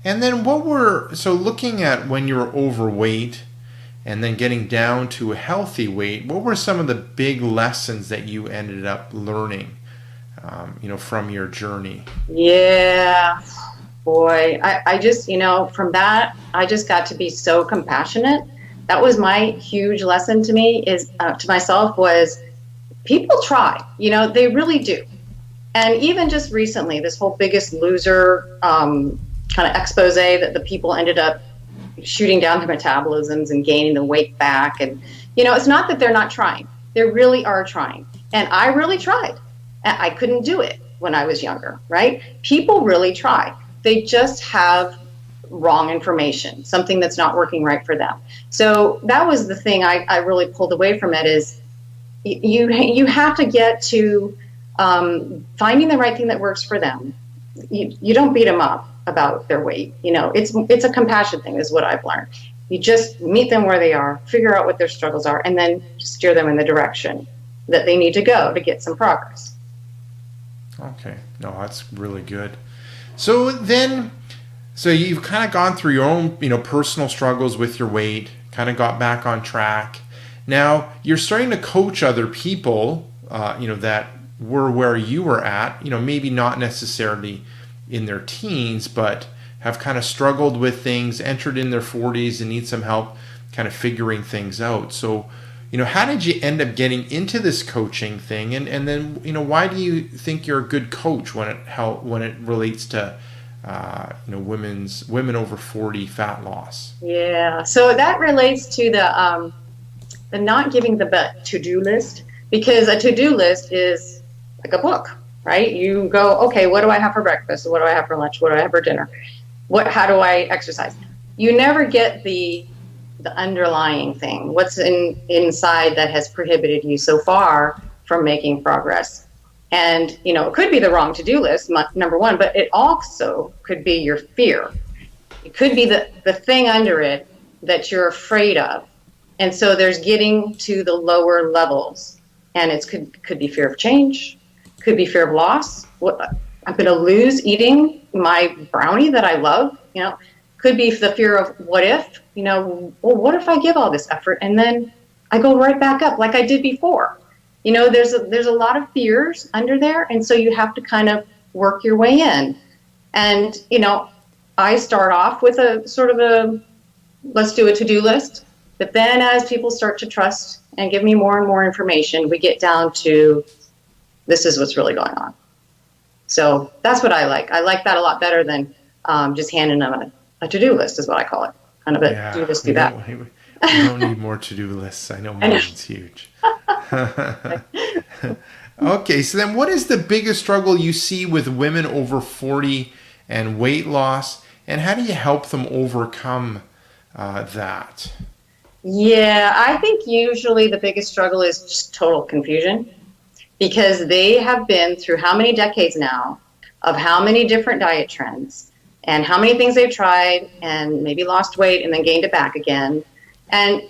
And then so looking at when you were overweight and then getting down to a healthy weight, what were some of the big lessons that you ended up learning, from your journey? Yeah, boy. I just, from that, I just got to be so compassionate. That was my huge lesson to me is to myself was people try, they really do. And even just recently, this whole Biggest Loser kind of expose that the people ended up shooting down their metabolisms and gaining the weight back. And, it's not that they're not trying. They really are trying. And I really tried. I couldn't do it when I was younger, right? People really try. They just have wrong information, something that's not working right for them. So that was the thing I really pulled away from it is you have to get to finding the right thing that works for them. You don't beat them up about their weight. It's a compassion thing is what I've learned. You just meet them where they are, figure out what their struggles are, and then steer them in the direction that they need to go to get some progress. Okay, no, that's really good. So you've kind of gone through your own, personal struggles with your weight, kind of got back on track. Now you're starting to coach other people, that were where you were at, maybe not necessarily in their teens, but have kind of struggled with things, entered in their 40s and need some help kind of figuring things out. So, how did you end up getting into this coaching thing? And then, why do you think you're a good coach when it relates to, women over 40 fat loss? Yeah. So that relates to the not giving the to-do list because a to-do list is like a book, right? You go, okay, what do I have for breakfast? What do I have for lunch? What do I have for dinner? How do I exercise? You never get the underlying thing. What's inside that has prohibited you so far from making progress? And, it could be the wrong to-do list, number one, but it also could be your fear. It could be the thing under it that you're afraid of. And so there's getting to the lower levels. And it could be fear of change, could be fear of loss. What I'm going to lose eating my brownie that I love, could be the fear of what if, well, what if I give all this effort and then I go right back up like I did before? There's a lot of fears under there. And so you have to kind of work your way in. And, I start off with a sort of let's do a to-do list. But then as people start to trust and give me more and more information, we get down to this is what's really going on. So that's what I like. I like that a lot better than just handing them a to-do list is what I call it. Kind of a do this, do that. We don't need more to-do lists. I know mine's huge. Okay, so then what is the biggest struggle you see with women over 40 and weight loss, and how do you help them overcome that? Yeah, I think usually the biggest struggle is just total confusion because they have been through how many decades now of how many different diet trends and how many things they've tried and maybe lost weight and then gained it back again. And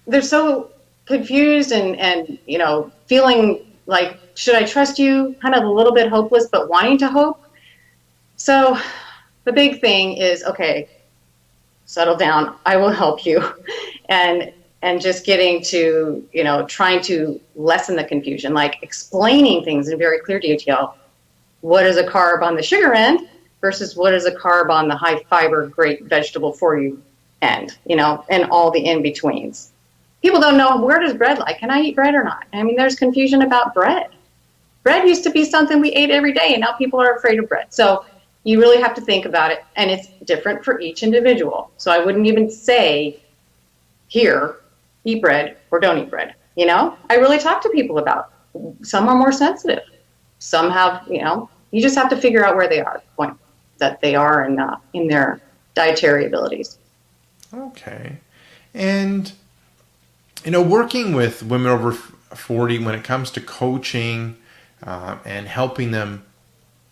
they're so confused and feeling like, should I trust you? Kind of a little bit hopeless, but wanting to hope. So the big thing is, okay, settle down. I will help you. And just getting to, trying to lessen the confusion, like explaining things in very clear detail. What is a carb on the sugar end versus what is a carb on the high fiber, great vegetable for you end, and all the in-betweens. People don't know, where does bread lie? Can I eat bread or not? I mean, there's confusion about bread. Bread used to be something we ate every day, and now people are afraid of bread. So you really have to think about it, and it's different for each individual. So I wouldn't even say, here, eat bread or don't eat bread. I really talk to people about. Some are more sensitive. Some have, you just have to figure out where they are, the point that they are in their dietary abilities. Okay. And, working with women over 40 when it comes to coaching and helping them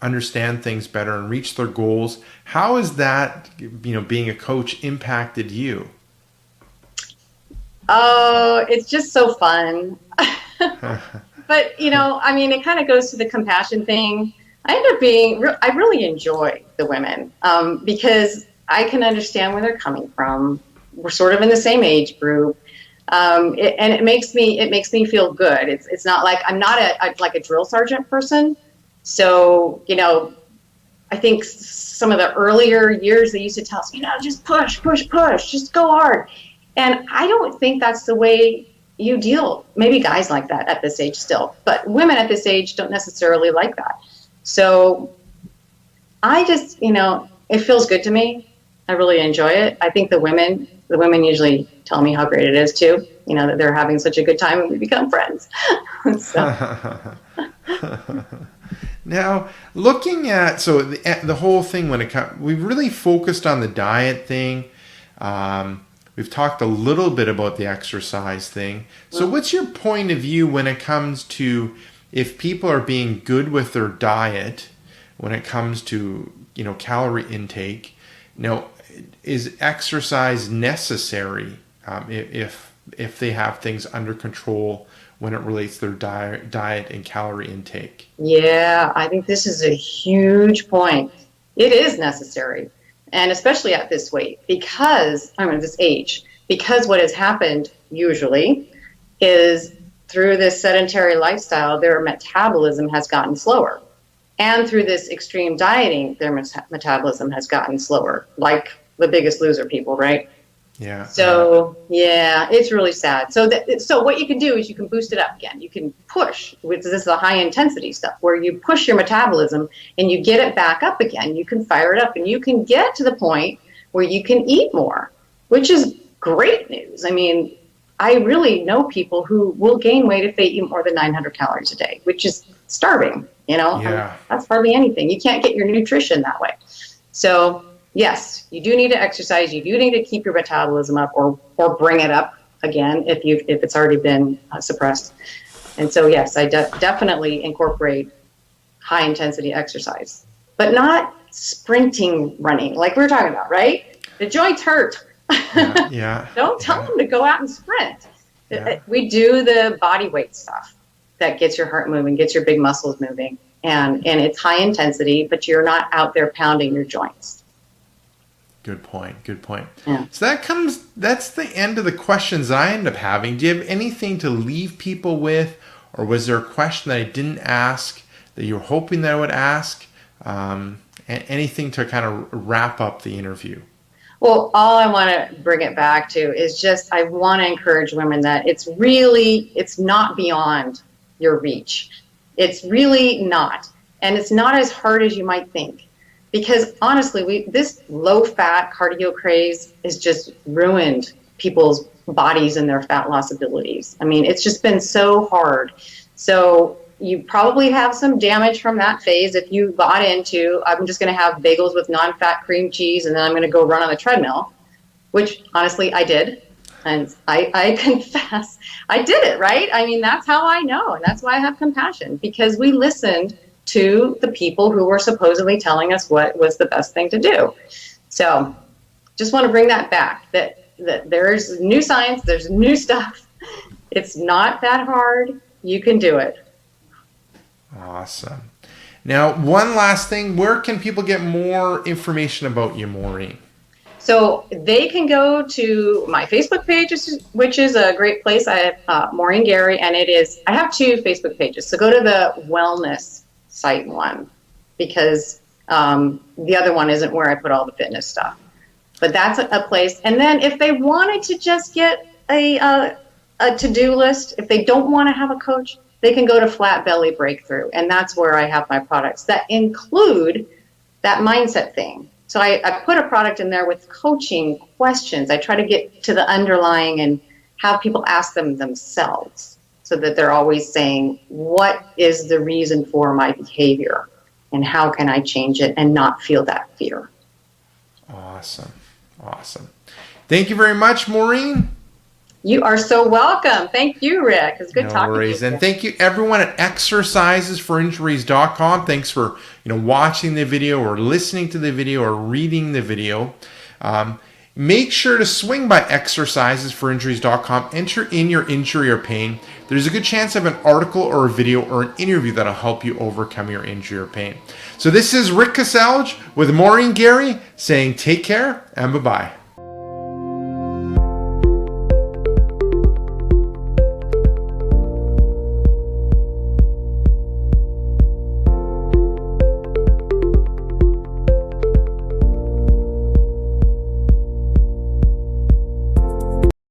understand things better and reach their goals, how has that, being a coach impacted you? Oh, it's just so fun. But, it kind of goes to the compassion thing. I end up being, I really enjoy the women because I can understand where they're coming from. We're sort of in the same age group. And it makes me feel good. It's not like I'm not like a drill sergeant person. So, I think some of the earlier years they used to tell us, just push, push, push, just go hard. And I don't think that's the way you deal. Maybe guys like that at this age still, but women at this age don't necessarily like that. So I just, it feels good to me. I really enjoy it. I think the women usually tell me how great it is too. That they're having such a good time and we become friends. Now, looking at the whole thing when it comes, we've really focused on the diet thing. We've talked a little bit about the exercise thing. So, what's your point of view when it comes to if people are being good with their diet when it comes to calorie intake? Is exercise necessary if they have things under control when it relates to their diet and calorie intake? Yeah, I think this is a huge point. It is necessary, and especially at this weight, because this age, because what has happened usually is through this sedentary lifestyle, their metabolism has gotten slower. And through this extreme dieting, their metabolism has gotten slower, like the Biggest Loser people, right? Yeah. So yeah, it's really sad. So what you can do is you can boost it up again. You can push. This is the high intensity stuff where you push your metabolism and you get it back up again. You can fire it up and you can get to the point where you can eat more, which is great news. I mean, I really know people who will gain weight if they eat more than 900 calories a day, which is starving. Yeah. That's hardly anything. You can't get your nutrition that way. So yes, you do need to exercise. You do need to keep your metabolism up or bring it up again if it's already been suppressed. And so yes, I definitely incorporate high intensity exercise, but not sprinting running like we were talking about, right? The joints hurt. Yeah. Don't tell them to go out and sprint. Yeah. We do the body weight stuff that gets your heart moving, gets your big muscles moving, and it's high intensity, but you're not out there pounding your joints. Good point. Yeah. So that's the end of the questions I end up having. Do you have anything to leave people with, or was there a question that I didn't ask that you were hoping that I would ask? Anything to kind of wrap up the interview? Well, all I want to bring it back to is just I want to encourage women that it's not beyond your reach. It's really not. And it's not as hard as you might think. Because honestly, this low-fat cardio craze has just ruined people's bodies and their fat loss abilities. I mean, it's just been so hard. So you probably have some damage from that phase if you got into, I'm just going to have bagels with non-fat cream cheese and then I'm going to go run on the treadmill, which honestly I did. And I confess, I did it, right? I mean, that's how I know. And that's why I have compassion, because we listened to the people who were supposedly telling us what was the best thing to do. So just want to bring that back, that there's new science, there's new stuff. It's not that hard. You can do it. Awesome. Now, one last thing, where can people get more information about you, Maureen? So they can go to my Facebook page, which is a great place. I have Maureen Garry, and I have two Facebook pages. So go to the wellness site one, because the other one isn't where I put all the fitness stuff. But that's a place. And then if they wanted to just get a to-do list, if they don't want to have a coach, they can go to Flat Belly Breakthrough. And that's where I have my products that include that mindset thing. So I put a product in there with coaching questions. I try to get to the underlying and have people ask them themselves, so that they're always saying, what is the reason for my behavior and how can I change it and not feel that fear? Awesome. Thank you very much, Maureen. You are so welcome. Thank you, Rick. It's good talking to you. And thank you everyone at exercisesforinjuries.com. Thanks for watching the video or listening to the video or reading the video. Make sure to swing by exercisesforinjuries.com, enter in your injury or pain. There's a good chance of an article or a video or an interview that'll help you overcome your injury or pain. So this is Rick Casalge with Maureen Garry saying take care and bye-bye.